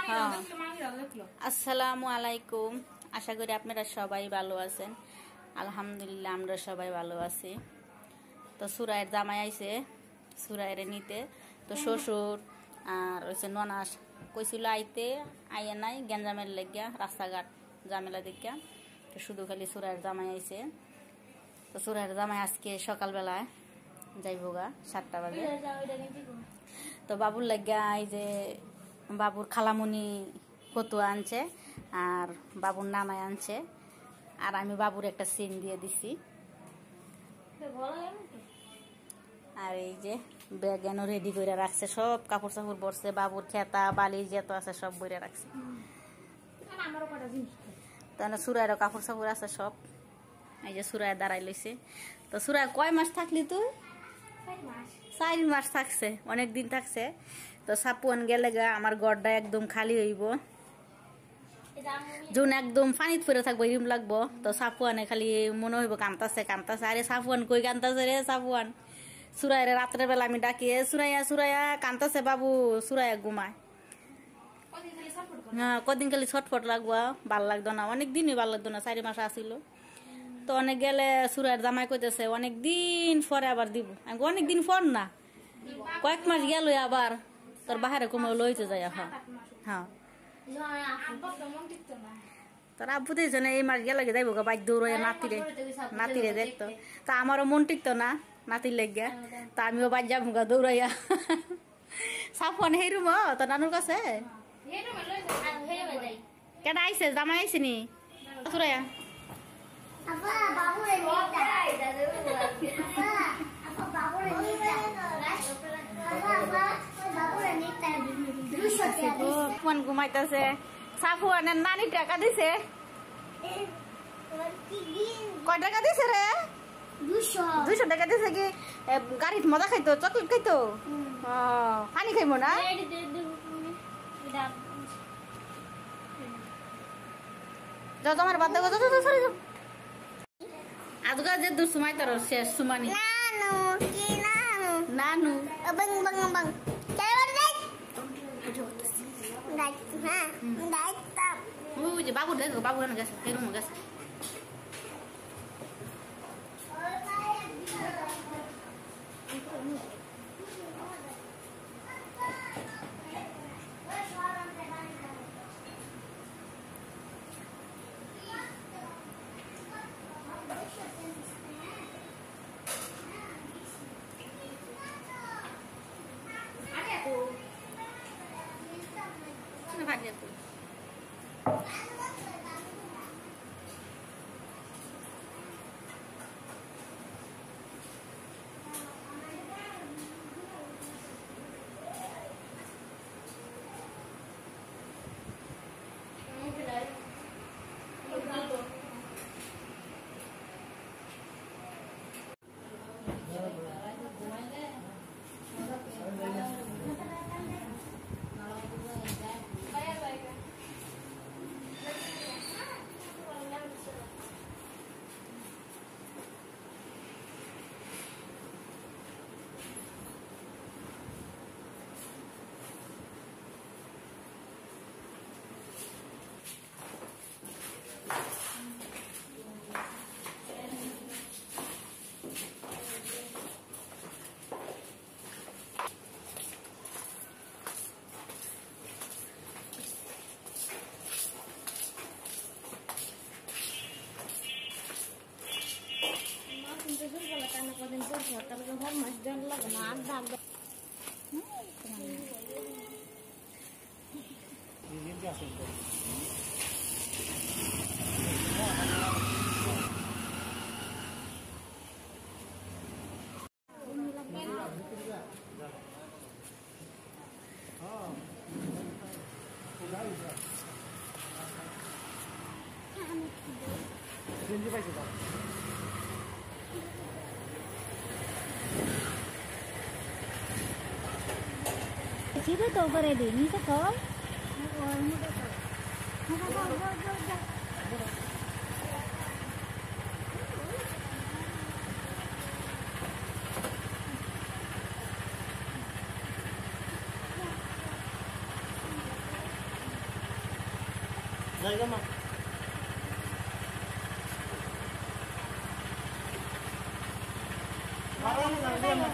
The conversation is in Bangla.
হ্যাঁ। আসসালামু আলাইকুম, আশা করি আপনারা সবাই ভালো আছেন। আলহামদুলিল্লাহ আমরা সবাই ভালো আছি। তো সুরাইয়ের জামাই আইছে সুরাইয়ের নিতে, তো শ্বশুর আর হচ্ছে ননাস কইছিল আইতে, আইয়ে নাই গেঞ্জামের লেগিয়া রাস্তাঘাট ঝামেলা দেখিয়া, তো শুধু খালি সুরাইয়ের জামাই আইছে। তো সুরাইয়ের জামাই আজকে সকালবেলায় যাইবগা 7টা বাজে। তো বাবুর লাগিয়া এই যে বাবুর খালামুনি কতুয়া আনছে আর বাবুর নানায় আনছে, আর আমি বাবুর একটা সিন দিয়ে দিছি। আর এই যে ব্যাগ এনে রেডি করে রাখছে, সব কাপড় চাপড় বসছে, বাবুর খেতা বালি যেত আছে সব বইরে রাখছে। তাহলে সুরাইয়েরও কাপড় চাপড় আছে সব। এই যে সুরাই দাঁড়াই লইছে। তো সুরাই কয় মাস থাকলি তুই? 4 মাস থাকছে, অনেক দিন থাকছে। তো সাপুয়ান গেলে গা আমার গড়টা একদম খালি হইব, যখন একদম পানিত পরে থাকবো এরম লাগবো। তো সাপুয়ানে খালি মনে হইব কান্তাছে কান্তাছে। আরে সাপুয়ান কই কান্তাছে রে সাপুয়ান? সুরাইরে রাত্রের বেলা আমি ডাকি, সুরাইয়া সুরাইয়া কান্তাছে বাবু। সুরাইয়া ঘুমায়। হ্যাঁ, কদিন খালি ছটফট লাগবো, ভাল লাগতো না, অনেক দিনই ভাল লাগতো না, 4 মাস আসিল। তো অনেক গেলে সুরাইয়ের জামাই কইতেছে অনেক দিন পরে আবার দিব। অনেক দিন পর না, কয়েক মাস গেল আবার তোর বাহারে কমে লইতে যায়। হ্যাঁ তোর আব্বু দিয়েছ না, এই মাস গেলে যাইব গা বাইক দৌড়ে নাতিরে দেখতো। তা আমারও মন টিকতো না নাতির লেগিয়া, তা আমিও বাইক যাবো গা দৌড়াইয়া। সাফন হেরুম তোর নানুর কাছে কেটা আইসে? জামাই আইসে নি সুরাইয়া? ঘুমাইতেছে। সাফুয়ানের নানি টাকা দিছে। কয় টাকা দিছে রে? 200 টাকা দিছে। কি গাড়িত মজা খাইতো, চকলেট খাইতো, পানি খাইবো না? যাও তোমার বাদ দেবো, আজকা যে দূর সময় তোর শেষ সুমানি নানু bang bang bang বাবু দেখো, বাবু গেছে এরকম গেছে। Sino to bare din ni sa ko? জায়গা মা ভালো না